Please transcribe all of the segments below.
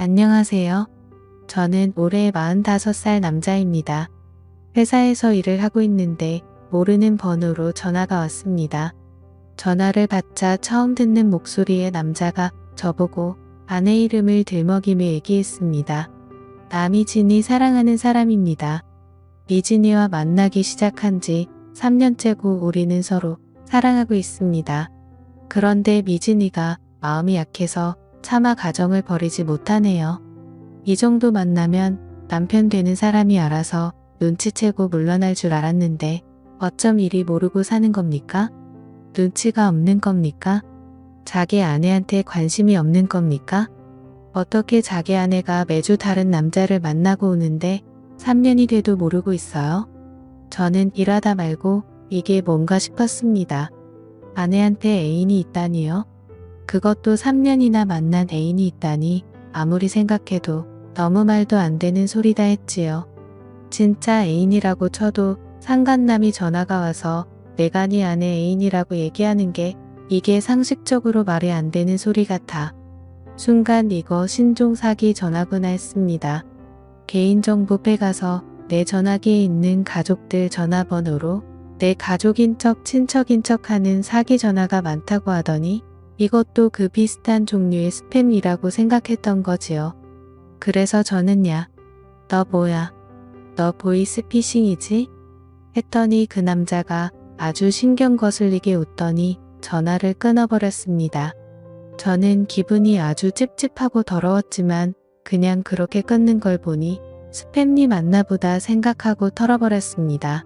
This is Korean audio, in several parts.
안녕하세요. 저는 올해 45살 남자입니다. 회사에서 일을 하고 있는데 모르는 번호로 전화가 왔습니다. 전화를 받자 처음 듣는 목소리의 남자가 저보고 아내 이름을 들먹이며 얘기했습니다. 나 미진이 사랑하는 사람입니다. 미진이와 만나기 시작한 지 3년째고 우리는 서로 사랑하고 있습니다. 그런데 미진이가 마음이 약해서 차마 가정을 버리지 못하네요. 이 정도 만나면 남편 되는 사람이 알아서 눈치채고 물러날 줄 알았는데 어쩜 이리 모르고 사는 겁니까? 눈치가 없는 겁니까? 자기 아내한테 관심이 없는 겁니까? 어떻게 자기 아내가 매주 다른 남자를 만나고 오는데 3년이 돼도 모르고 있어요? 저는 일하다 말고 이게 뭔가 싶었습니다. 아내한테 애인이 있다니요? 그것도 3년이나 만난 애인이 있다니 아무리 생각해도 너무 말도 안 되는 소리다 했지요. 진짜 애인이라고 쳐도 상간남이 전화가 와서 내가 네 아내 애인이라고 얘기하는 게 이게 상식적으로 말이 안 되는 소리 같아. 순간 이거 신종사기 전화구나 했습니다. 개인정보 빼가서 내 전화기에 있는 가족들 전화번호로 내 가족인 척 친척인 척 하는 사기 전화가 많다고 하더니 이것도 그 비슷한 종류의 스팸이라고 생각했던 거지요. 그래서 저는 너 뭐야? 너 보이스피싱이지? 했더니 그 남자가 아주 신경 거슬리게 웃더니 전화를 끊어버렸습니다. 저는 기분이 아주 찝찝하고 더러웠지만 그냥 그렇게 끊는 걸 보니 스팸니 맞나 보다 생각하고 털어버렸습니다.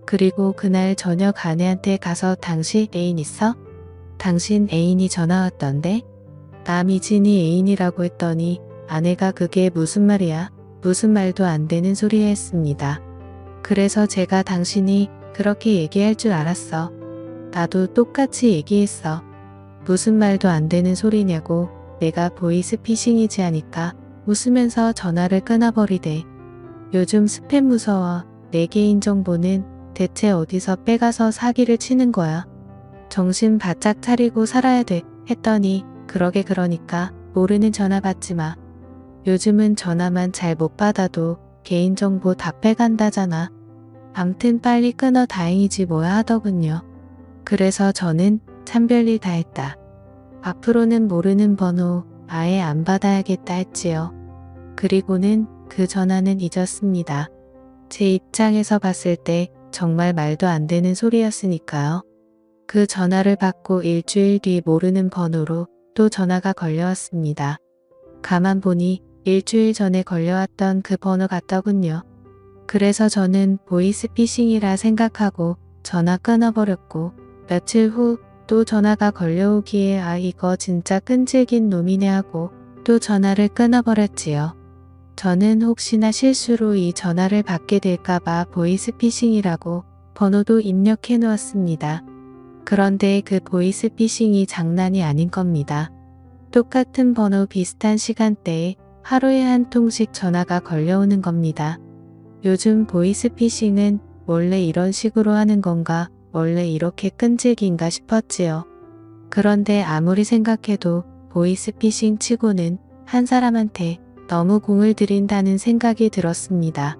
그리고 그날 저녁 아내한테 가서 당신 애인 있어? 당신 애인이 전화 왔던데? 나 미진이 애인이라고 했더니 아내가 그게 무슨 말이야? 무슨 말도 안 되는 소리 했습니다. 그래서 제가 당신이 그렇게 얘기할 줄 알았어. 나도 똑같이 얘기했어. 무슨 말도 안 되는 소리냐고 내가 보이스피싱이지 하니까 웃으면서 전화를 끊어버리대. 요즘 스팸 무서워. 내 개인정보는 대체 어디서 빼가서 사기를 치는 거야? 정신 바짝 차리고 살아야 돼 했더니 그러니까 모르는 전화 받지 마. 요즘은 전화만 잘 못 받아도 개인정보 다 빼간다잖아. 암튼 빨리 끊어 다행이지 뭐야 하더군요. 그래서 저는 참 별일 다 했다. 앞으로는 모르는 번호 아예 안 받아야겠다 했지요. 그리고는 그 전화는 잊었습니다. 제 입장에서 봤을 때 정말 말도 안 되는 소리였으니까요. 그 전화를 받고 일주일 뒤 모르는 번호로 또 전화가 걸려왔습니다. 가만 보니 일주일 전에 걸려왔던 그 번호 같더군요. 그래서 저는 보이스피싱이라 생각하고 전화 끊어버렸고 며칠 후 또 전화가 걸려오기에 이거 진짜 끈질긴 놈이네 하고 또 전화를 끊어버렸지요. 저는 혹시나 실수로 이 전화를 받게 될까봐 보이스피싱이라고 번호도 입력해 놓았습니다. 그런데 그 보이스피싱이 장난이 아닌 겁니다. 똑같은 번호 비슷한 시간대에 하루에 한 통씩 전화가 걸려오는 겁니다. 요즘 보이스피싱은 원래 이런 식으로 하는 건가? 원래 이렇게 끈질긴가 싶었지요. 그런데 아무리 생각해도 보이스피싱 치고는 한 사람한테 너무 공을 들인다는 생각이 들었습니다.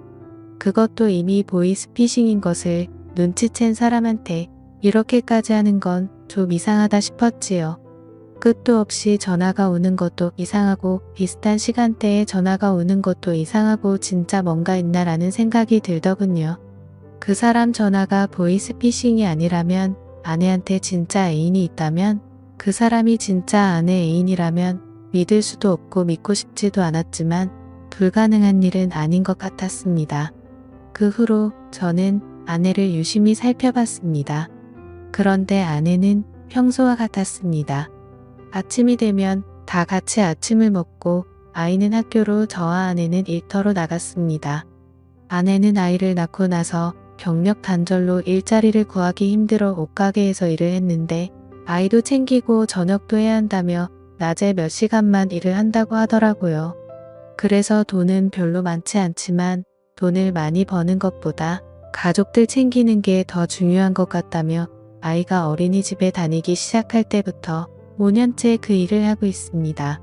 그것도 이미 보이스피싱인 것을 눈치챈 사람한테 이렇게까지 하는 건 좀 이상하다 싶었지요. 끝도 없이 전화가 오는 것도 이상하고 비슷한 시간대에 전화가 오는 것도 이상하고 진짜 뭔가 있나라는 생각이 들더군요. 그 사람 전화가 보이스피싱이 아니라면 아내한테 진짜 애인이 있다면 그 사람이 진짜 아내 애인이라면 믿을 수도 없고 믿고 싶지도 않았지만 불가능한 일은 아닌 것 같았습니다. 그 후로 저는 아내를 유심히 살펴봤습니다. 그런데 아내는 평소와 같았습니다. 아침이 되면 다 같이 아침을 먹고 아이는 학교로 저와 아내는 일터로 나갔습니다. 아내는 아이를 낳고 나서 경력 단절로 일자리를 구하기 힘들어 옷가게에서 일을 했는데 아이도 챙기고 저녁도 해야 한다며 낮에 몇 시간만 일을 한다고 하더라고요. 그래서 돈은 별로 많지 않지만 돈을 많이 버는 것보다 가족들 챙기는 게 더 중요한 것 같다며 아이가 어린이집에 다니기 시작할 때부터 5년째 그 일을 하고 있습니다.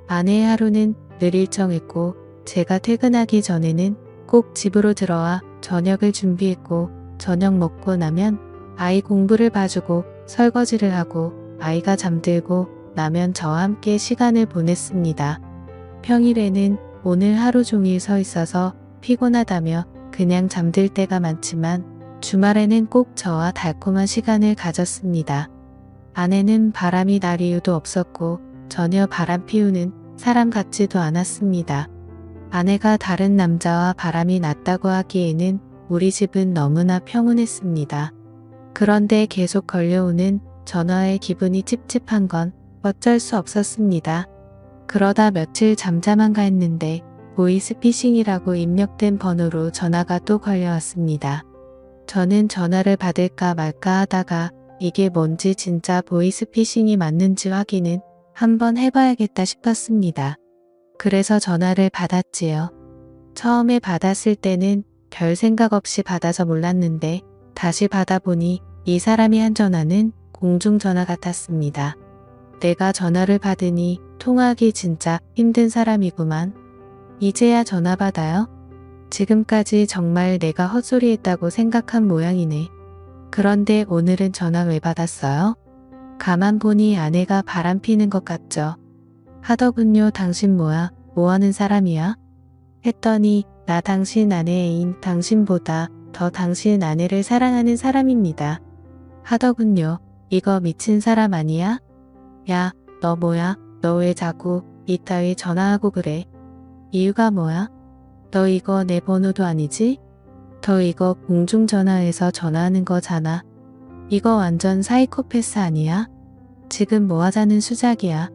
아내의 하루는 늘 일정했고 제가 퇴근하기 전에는 꼭 집으로 들어와 저녁을 준비했고 저녁 먹고 나면 아이 공부를 봐주고 설거지를 하고 아이가 잠들고 나면 저와 함께 시간을 보냈습니다. 평일에는 오늘 하루 종일 서 있어서 피곤하다며 그냥 잠들 때가 많지만 주말에는 꼭 저와 달콤한 시간을 가졌습니다. 아내는 바람이 날 이유도 없었고 전혀 바람 피우는 사람 같지도 않았습니다. 아내가 다른 남자와 바람이 났다고 하기에는 우리 집은 너무나 평온했습니다. 그런데 계속 걸려오는 전화에 기분이 찝찝한 건 어쩔 수 없었습니다. 그러다 며칠 잠잠한가 했는데 보이스피싱이라고 입력된 번호로 전화가 또 걸려왔습니다. 저는 전화를 받을까 말까 하다가 이게 뭔지 진짜 보이스피싱이 맞는지 확인은 한번 해봐야겠다 싶었습니다. 그래서 전화를 받았지요. 처음에 받았을 때는 별 생각 없이 받아서 몰랐는데 다시 받아보니 이 사람이 한 전화는 공중전화 같았습니다. 내가 전화를 받으니 통화하기 진짜 힘든 사람이구만. 이제야 전화 받아요? 지금까지 정말 내가 헛소리했다고 생각한 모양이네. 그런데 오늘은 전화 왜 받았어요? 가만 보니 아내가 바람 피는 것 같죠. 하더군요. 당신 뭐야? 뭐하는 사람이야? 했더니 나 당신 아내 애인 당신보다 더 당신 아내를 사랑하는 사람입니다. 하더군요. 이거 미친 사람 아니야? 야, 너 뭐야? 너 왜 자꾸 이따위 전화하고 그래? 이유가 뭐야? 너 이거 내 번호도 아니지? 너 이거 공중전화에서 전화하는 거잖아. 이거 완전 사이코패스 아니야? 지금 뭐 하자는 수작이야?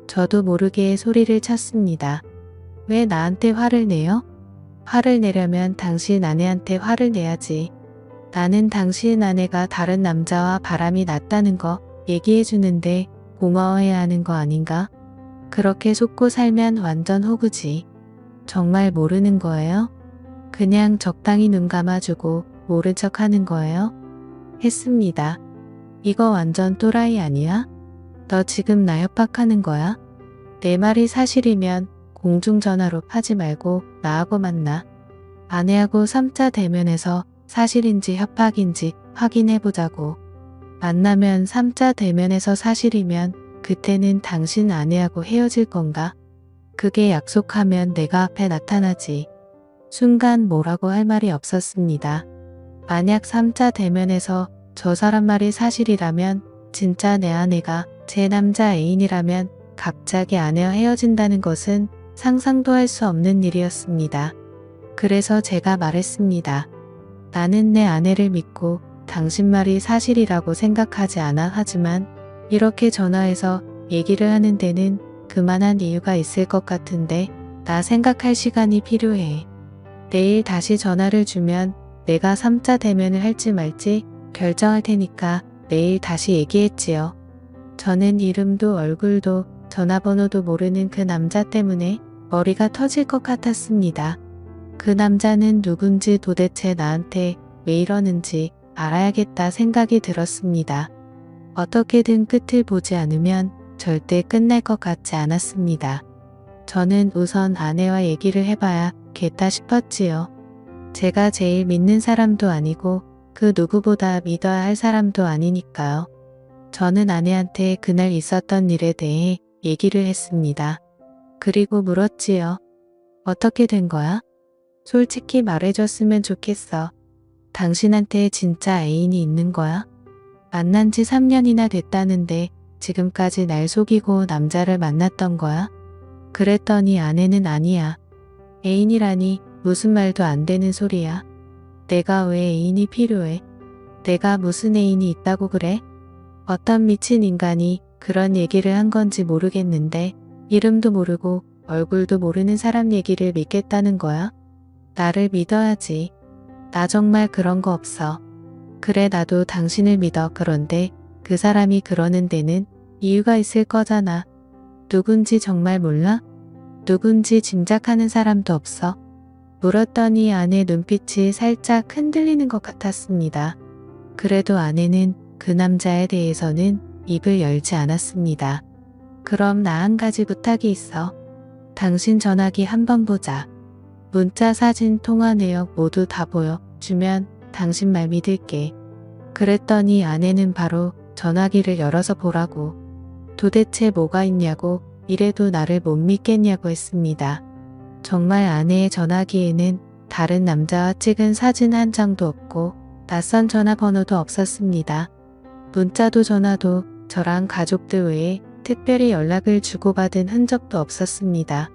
저도 모르게 소리를 쳤습니다. 왜 나한테 화를 내요? 화를 내려면 당신 아내한테 화를 내야지. 나는 당신 아내가 다른 남자와 바람이 났다는 거 얘기해 주는데 고마워해야 하는 거 아닌가? 그렇게 속고 살면 완전 호구지. 정말 모르는 거예요? 그냥 적당히 눈 감아주고 모른 척 하는 거예요? 했습니다. 이거 완전 또라이 아니야? 너 지금 나 협박하는 거야? 내 말이 사실이면 공중전화로 하지 말고 나하고 만나. 아내하고 3자 대면에서 사실인지 협박인지 확인해보자고. 만나면 3자 대면에서 사실이면 그때는 당신 아내하고 헤어질 건가? 그게 약속하면 내가 앞에 나타나지. 순간 뭐라고 할 말이 없었습니다. 만약 3자 대면에서 저 사람 말이 사실이라면 진짜 내 아내가 제 남자 애인이라면 갑자기 아내와 헤어진다는 것은 상상도 할 수 없는 일이었습니다. 그래서 제가 말했습니다. 나는 내 아내를 믿고 당신 말이 사실이라고 생각하지 않아. 하지만 이렇게 전화해서 얘기를 하는 데는 그만한 이유가 있을 것 같은데 나 생각할 시간이 필요해. 내일 다시 전화를 주면 내가 3자 대면을 할지 말지 결정할 테니까 내일 다시 얘기했지요. 저는 이름도 얼굴도 전화번호도 모르는 그 남자 때문에 머리가 터질 것 같았습니다. 그 남자는 누군지 도대체 나한테 왜 이러는지 알아야겠다 생각이 들었습니다. 어떻게든 끝을 보지 않으면 절대 끝날 것 같지 않았습니다. 저는 우선 아내와 얘기를 해봐야겠다 싶었지요. 제가 제일 믿는 사람도 아니고 그 누구보다 믿어야 할 사람도 아니니까요. 저는 아내한테 그날 있었던 일에 대해 얘기를 했습니다. 그리고 물었지요. 어떻게 된 거야? 솔직히 말해줬으면 좋겠어. 당신한테 진짜 애인이 있는 거야? 만난 지 3년이나 됐다는데 지금까지 날 속이고 남자를 만났던 거야? 그랬더니 아내는 아니야. 애인이라니 무슨 말도 안 되는 소리야. 내가 왜 애인이 필요해? 내가 무슨 애인이 있다고 그래? 어떤 미친 인간이 그런 얘기를 한 건지 모르겠는데 이름도 모르고 얼굴도 모르는 사람 얘기를 믿겠다는 거야? 나를 믿어야지. 나 정말 그런 거 없어. 그래 나도 당신을 믿어. 그런데 그 사람이 그러는 데는 이유가 있을 거잖아. 누군지 정말 몰라? 누군지 짐작하는 사람도 없어? 물었더니 아내 눈빛이 살짝 흔들리는 것 같았습니다. 그래도 아내는 그 남자에 대해서는 입을 열지 않았습니다. 그럼 나 한 가지 부탁이 있어. 당신 전화기 한번 보자. 문자, 사진, 통화 내역 모두 다 보여. 주면 당신 말 믿을게. 그랬더니 아내는 바로 전화기를 열어서 보라고. 도대체 뭐가 있냐고, 이래도 나를 못 믿겠냐고 했습니다. 정말 아내의 전화기에는 다른 남자와 찍은 사진 한 장도 없고 낯선 전화번호도 없었습니다. 문자도 전화도 저랑 가족들 외에 특별히 연락을 주고받은 흔적도 없었습니다.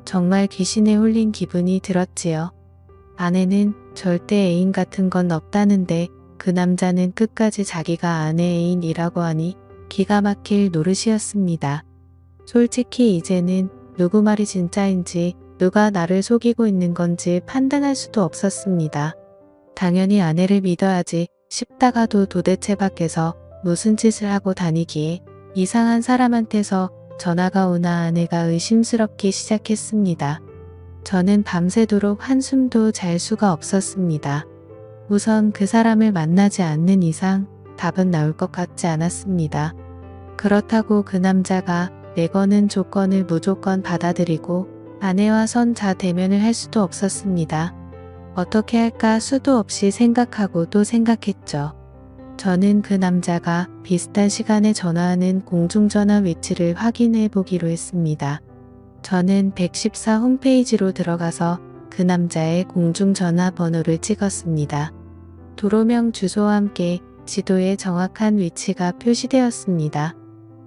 정말 귀신에 홀린 기분이 들었지요. 아내는 절대 애인 같은 건 없다는데 그 남자는 끝까지 자기가 아내 애인이라고 하니 기가 막힐 노릇이었습니다. 솔직히 이제는 누구 말이 진짜인지 누가 나를 속이고 있는 건지 판단할 수도 없었습니다. 당연히 아내를 믿어야지 싶다가도 도대체 밖에서 무슨 짓을 하고 다니기에 이상한 사람한테서 전화가 오나 아내가 의심스럽기 시작했습니다. 저는 밤새도록 한숨도 잘 수가 없었습니다. 우선 그 사람을 만나지 않는 이상 답은 나올 것 같지 않았습니다. 그렇다고 그 남자가 내거는 조건을 무조건 받아들이고 아내와 선자 대면을 할 수도 없었습니다. 어떻게 할까 수도 없이 생각하고 또 생각했죠. 저는 그 남자가 비슷한 시간에 전화하는 공중전화 위치를 확인해 보기로 했습니다. 저는 114 홈페이지로 들어가서 그 남자의 공중전화 번호를 찍었습니다. 도로명 주소와 함께 지도에 정확한 위치가 표시되었습니다.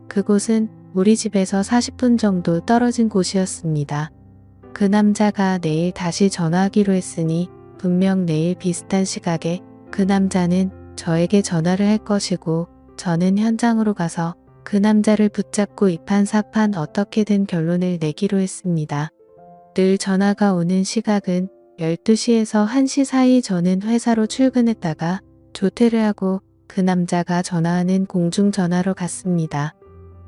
그곳은 우리 집에서 40분 정도 떨어진 곳이었습니다. 그 남자가 내일 다시 전화하기로 했으니 분명 내일 비슷한 시각에 그 남자는 저에게 전화를 할 것이고 저는 현장으로 가서 그 남자를 붙잡고 이판사판 어떻게든 결론을 내기로 했습니다. 늘 전화가 오는 시각은 12시에서 1시 사이. 저는 회사로 출근했다가 조퇴를 하고 그 남자가 전화하는 공중전화로 갔습니다.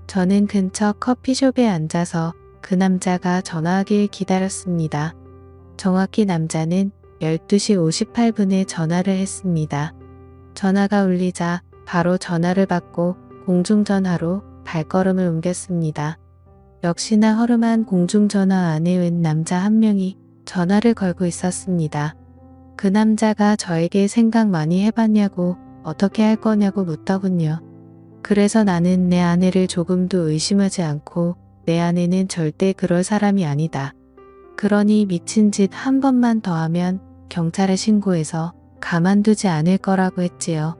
저는 근처 커피숍에 앉아서 그 남자가 전화하길 기다렸습니다. 정확히 남자는 12시 58분에 전화를 했습니다. 전화가 울리자 바로 전화를 받고 공중전화로 발걸음을 옮겼습니다. 역시나 허름한 공중전화 안에 웬 남자 한 명이 전화를 걸고 있었습니다. 그 남자가 저에게 생각 많이 해봤냐고 어떻게 할 거냐고 묻더군요. 그래서 나는 내 아내를 조금도 의심하지 않고 내 아내는 절대 그럴 사람이 아니다. 그러니 미친 짓 한 번만 더 하면 경찰에 신고해서 가만두지 않을 거라고 했지요.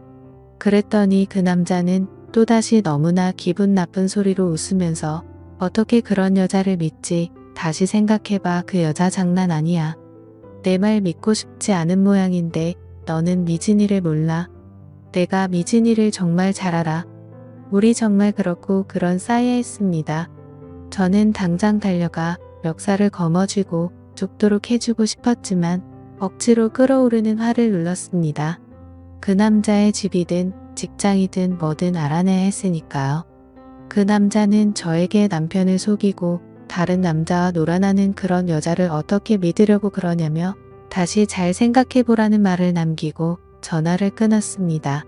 그랬더니 그 남자는 또다시 너무나 기분 나쁜 소리로 웃으면서 어떻게 그런 여자를 믿지? 다시 생각해봐. 그 여자 장난 아니야. 내 말 믿고 싶지 않은 모양인데 너는 미진이를 몰라. 내가 미진이를 정말 잘 알아. 우리 정말 그렇고 그런 사이에 했습니다. 저는 당장 달려가 멱살을 거머쥐고 죽도록 해주고 싶었지만 억지로 끓어오르는 화를 눌렀습니다. 그 남자의 집이든 직장이든 뭐든 알아내야 했으니까요. 그 남자는 저에게 남편을 속이고 다른 남자와 놀아나는 그런 여자를 어떻게 믿으려고 그러냐며 다시 잘 생각해보라는 말을 남기고 전화를 끊었습니다.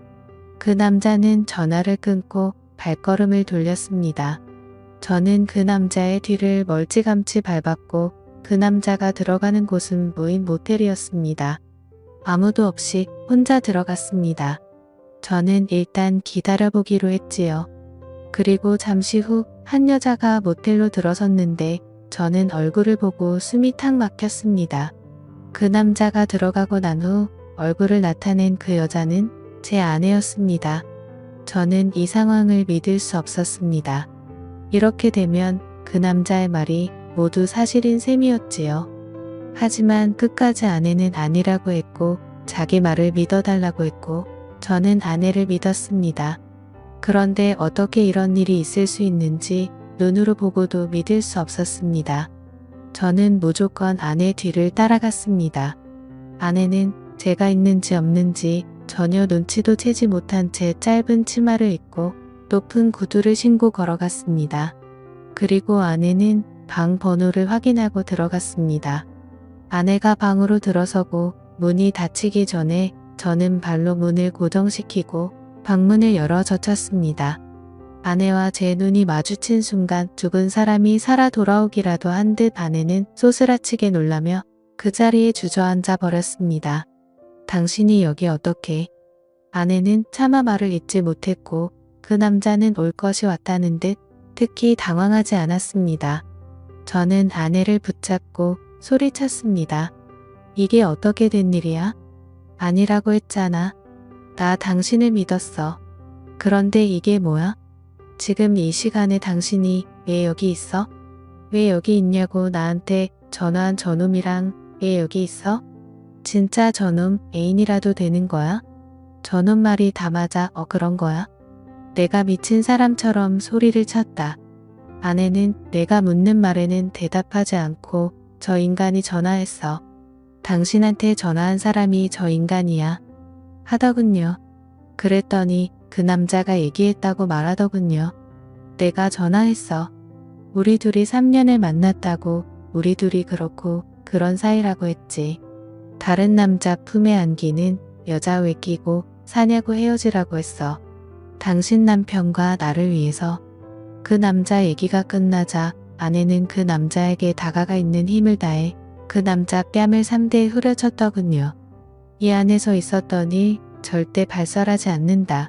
그 남자는 전화를 끊고 발걸음을 돌렸습니다. 저는 그 남자의 뒤를 멀찌감치 밟았고 그 남자가 들어가는 곳은 무인 모텔이었습니다. 아무도 없이 혼자 들어갔습니다. 저는 일단 기다려보기로 했지요. 그리고 잠시 후 한 여자가 모텔로 들어섰는데 저는 얼굴을 보고 숨이 탁 막혔습니다. 그 남자가 들어가고 난 후 얼굴을 나타낸 그 여자는 제 아내였습니다. 저는 이 상황을 믿을 수 없었습니다. 이렇게 되면 그 남자의 말이 모두 사실인 셈이었지요. 하지만 끝까지 아내는 아니라고 했고 자기 말을 믿어달라고 했고 저는 아내를 믿었습니다. 그런데 어떻게 이런 일이 있을 수 있는지 눈으로 보고도 믿을 수 없었습니다. 저는 무조건 아내 뒤를 따라갔습니다. 아내는 제가 있는지 없는지 전혀 눈치도 채지 못한 채 짧은 치마를 입고 높은 구두를 신고 걸어갔습니다. 그리고 아내는 방 번호를 확인하고 들어갔습니다. 아내가 방으로 들어서고 문이 닫히기 전에 저는 발로 문을 고정시키고 방문을 열어 젖혔습니다. 아내와 제 눈이 마주친 순간 죽은 사람이 살아 돌아오기라도 한 듯 아내는 소스라치게 놀라며 그 자리에 주저앉아 버렸습니다. 당신이 여기 어떻게? 아내는 차마 말을 잇지 못했고 그 남자는 올 것이 왔다는 듯 특히 당황하지 않았습니다. 저는 아내를 붙잡고 소리쳤습니다. 이게 어떻게 된 일이야? 아니라고 했잖아. 나 당신을 믿었어. 그런데 이게 뭐야? 지금 이 시간에 당신이 왜 여기 있어? 왜 여기 있냐고 나한테 전화한 저놈이랑 왜 여기 있어? 진짜 저놈 애인이라도 되는 거야? 저놈 말이 다 맞아. 그런 거야? 내가 미친 사람처럼 소리를 쳤다. 아내는 내가 묻는 말에는 대답하지 않고 저 인간이 전화했어. 당신한테 전화한 사람이 저 인간이야. 하더군요. 그랬더니 그 남자가 얘기했다고 말하더군요. 내가 전화했어. 우리 둘이 3년을 만났다고 우리 둘이 그렇고 그런 사이라고 했지. 다른 남자 품에 안기는 여자 왜 끼고 사냐고 헤어지라고 했어. 당신 남편과 나를 위해서. 그 남자 얘기가 끝나자 아내는 그 남자에게 다가가 있는 힘을 다해 그 남자 뺨을 3대 후려쳤더군요. 이 안에서 있었던 일 절대 발설하지 않는다.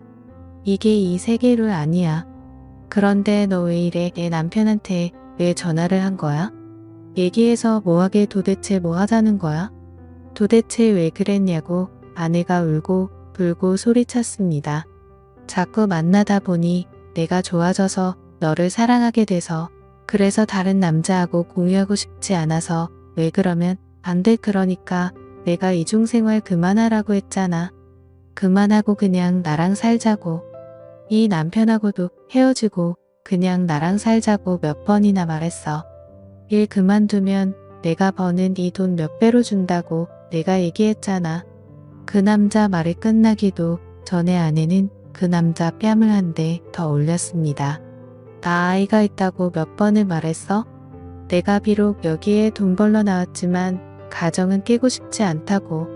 이게 이 세계룰 아니야. 그런데 너 왜 이래? 내 남편한테 왜 전화를 한 거야? 얘기해서 뭐하게 도대체 뭐 하자는 거야? 도대체 왜 그랬냐고 아내가 울고 불고 소리쳤습니다. 자꾸 만나다 보니 내가 좋아져서 너를 사랑하게 돼서 그래서 다른 남자하고 공유하고 싶지 않아서 왜 그러면 안 돼. 그러니까 내가 이중생활 그만하라고 했잖아. 그만하고 그냥 나랑 살자고. 이 남편하고도 헤어지고 그냥 나랑 살자고 몇 번이나 말했어. 일 그만두면 내가 버는 이 돈 몇 배로 준다고 내가 얘기했잖아. 그 남자 말이 끝나기도 전에 아내는 그 남자 뺨을 한 대 더 올렸습니다. 나 아이가 있다고 몇 번을 말했어? 내가 비록 여기에 돈 벌러 나왔지만 가정은 깨고 싶지 않다고.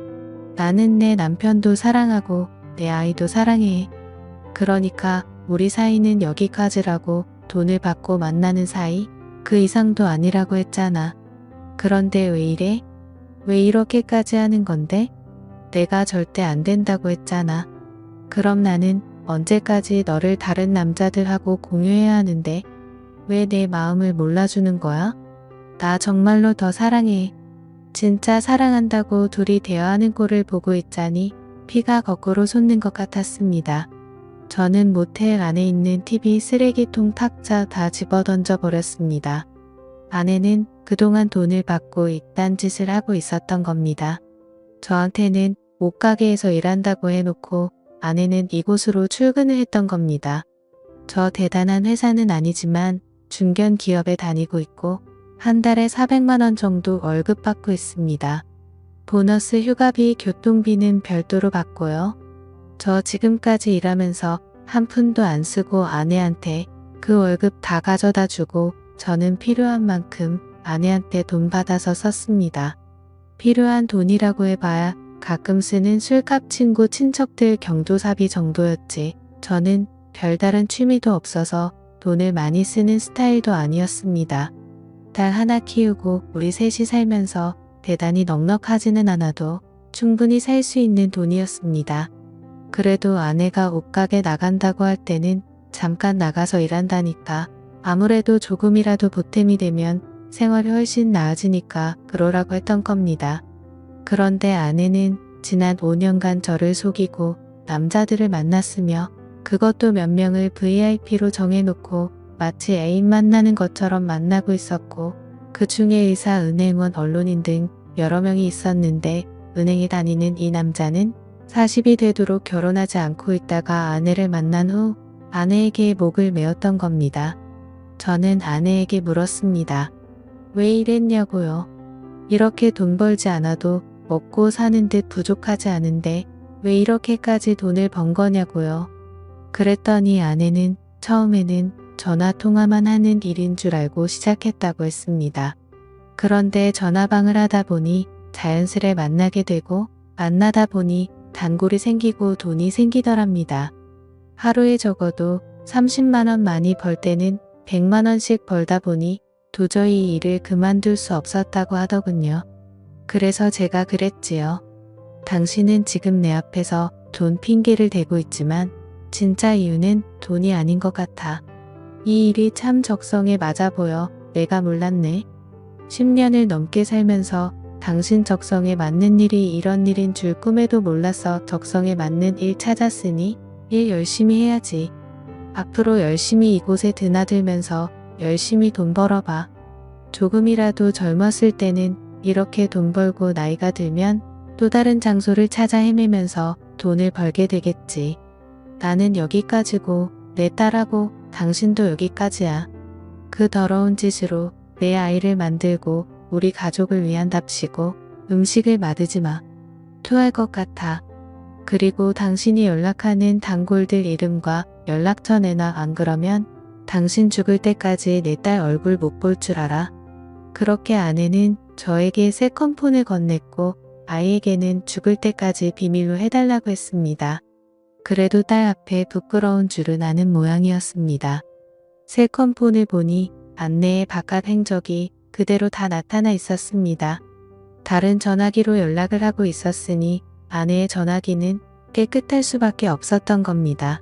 나는 내 남편도 사랑하고 내 아이도 사랑해. 그러니까 우리 사이는 여기까지라고. 돈을 받고 만나는 사이? 그 이상도 아니라고 했잖아. 그런데 왜 이래? 왜 이렇게까지 하는 건데? 내가 절대 안 된다고 했잖아. 그럼 나는 언제까지 너를 다른 남자들하고 공유해야 하는데 왜 내 마음을 몰라주는 거야? 나 정말로 더 사랑해. 진짜 사랑한다고 둘이 대화하는 꼴을 보고 있자니 피가 거꾸로 솟는 것 같았습니다. 저는 모텔 안에 있는 TV 쓰레기통 탁자 다 집어던져 버렸습니다. 아내는 그동안 돈을 받고 이딴 짓을 하고 있었던 겁니다. 저한테는 옷가게에서 일한다고 해놓고 아내는 이곳으로 출근을 했던 겁니다. 저 대단한 회사는 아니지만 중견 기업에 다니고 있고 한 달에 400만 원 정도 월급 받고 있습니다. 보너스, 휴가비, 교통비는 별도로 받고요. 저 지금까지 일하면서 한 푼도 안 쓰고 아내한테 그 월급 다 가져다 주고 저는 필요한 만큼 아내한테 돈 받아서 썼습니다. 필요한 돈이라고 해봐야 가끔 쓰는 술값, 친구, 친척들 경조사비 정도였지. 저는 별다른 취미도 없어서 돈을 많이 쓰는 스타일도 아니었습니다. 딸 하나 키우고 우리 셋이 살면서 대단히 넉넉하지는 않아도 충분히 살 수 있는 돈이었습니다. 그래도 아내가 옷가게 나간다고 할 때는 잠깐 나가서 일한다니까 아무래도 조금이라도 보탬이 되면 생활이 훨씬 나아지니까 그러라고 했던 겁니다. 그런데 아내는 지난 5년간 저를 속이고 남자들을 만났으며 그것도 몇 명을 VIP로 정해놓고 마치 애인 만나는 것처럼 만나고 있었고 그 중에 의사, 은행원, 언론인 등 여러 명이 있었는데 은행에 다니는 이 남자는 40이 되도록 결혼하지 않고 있다가 아내를 만난 후 아내에게 목을 메었던 겁니다. 저는 아내에게 물었습니다. 왜 이랬냐고요. 이렇게 돈 벌지 않아도 먹고 사는 듯 부족하지 않은데 왜 이렇게까지 돈을 번 거냐고요. 그랬더니 아내는 처음에는 전화 통화만 하는 일인 줄 알고 시작했다고 했습니다. 그런데 전화방을 하다 보니 자연스레 만나게 되고 만나다 보니 단골이 생기고 돈이 생기더랍니다. 하루에 적어도 30만 원 많이 벌 때는 100만 원씩 벌다 보니 도저히 이 일을 그만둘 수 없었다고 하더군요. 그래서 제가 그랬지요. 당신은 지금 내 앞에서 돈 핑계를 대고 있지만 진짜 이유는 돈이 아닌 것 같아. 이 일이 참 적성에 맞아 보여. 내가 몰랐네. 10년을 넘게 살면서 당신 적성에 맞는 일이 이런 일인 줄 꿈에도 몰라서 적성에 맞는 일 찾았으니 일 열심히 해야지. 앞으로 열심히 이곳에 드나들면서 열심히 돈 벌어봐. 조금이라도 젊었을 때는 이렇게 돈 벌고 나이가 들면 또 다른 장소를 찾아 헤매면서 돈을 벌게 되겠지. 나는 여기까지고 내 딸하고 당신도 여기까지야. 그 더러운 짓으로 내 아이를 만들고 우리 가족을 위한답시고 음식을 마르지 마. 토할 것 같아. 그리고 당신이 연락하는 단골들 이름과 연락처 내놔. 안 그러면 당신 죽을 때까지 내 딸 얼굴 못 볼 줄 알아. 그렇게 아내는 저에게 세컨폰을 건넸고 아이에게는 죽을 때까지 비밀로 해달라고 했습니다. 그래도 딸 앞에 부끄러운 줄은 아는 모양이었습니다. 세컨폰을 보니 안내의 바깥 행적이 그대로 다 나타나 있었습니다. 다른 전화기로 연락을 하고 있었으니 아내의 전화기는 깨끗할 수밖에 없었던 겁니다.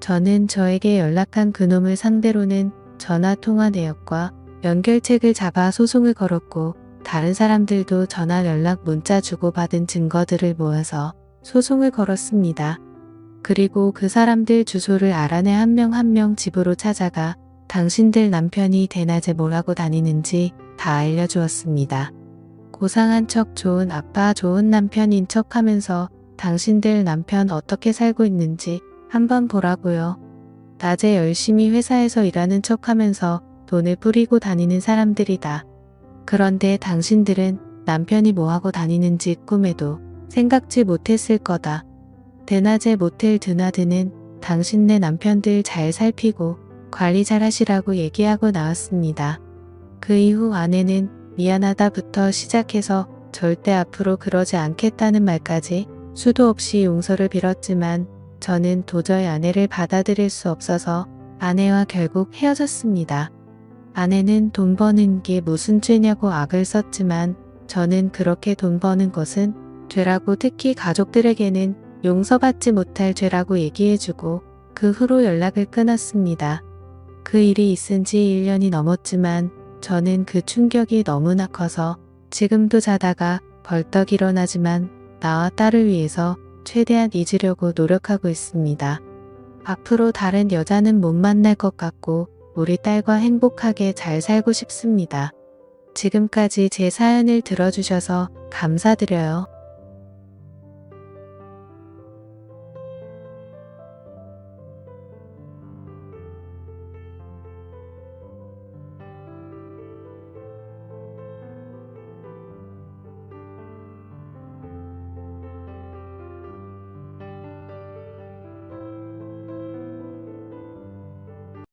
저는 저에게 연락한 그놈을 상대로는 전화통화 내역과 연결책을 잡아 소송을 걸었고 다른 사람들도 전화 연락 문자 주고받은 증거들을 모아서 소송을 걸었습니다. 그리고 그 사람들 주소를 알아내 한 명 한 명 집으로 찾아가 당신들 남편이 대낮에 뭘 하고 다니는지 다 알려주었습니다. 고상한 척 좋은 아빠 좋은 남편인 척 하면서 당신들 남편 어떻게 살고 있는지 한번 보라고요. 낮에 열심히 회사에서 일하는 척 하면서 돈을 뿌리고 다니는 사람들이다. 그런데 당신들은 남편이 뭐하고 다니는지 꿈에도 생각지 못했을 거다. 대낮에 모텔 드나드는 당신네 남편들 잘 살피고 관리 잘 하시라고 얘기하고 나왔습니다. 그 이후 아내는 미안하다부터 시작해서 절대 앞으로 그러지 않겠다는 말까지 수도 없이 용서를 빌었지만 저는 도저히 아내를 받아들일 수 없어서 아내와 결국 헤어졌습니다. 아내는 돈 버는 게 무슨 죄냐고 악을 썼지만 저는 그렇게 돈 버는 것은 죄라고 특히 가족들에게는 용서받지 못할 죄라고 얘기해주고 그 후로 연락을 끊었습니다. 그 일이 있은 지 1년이 넘었지만 저는 그 충격이 너무나 커서 지금도 자다가 벌떡 일어나지만 나와 딸을 위해서 최대한 잊으려고 노력하고 있습니다. 앞으로 다른 여자는 못 만날 것 같고 우리 딸과 행복하게 잘 살고 싶습니다. 지금까지 제 사연을 들어주셔서 감사드려요.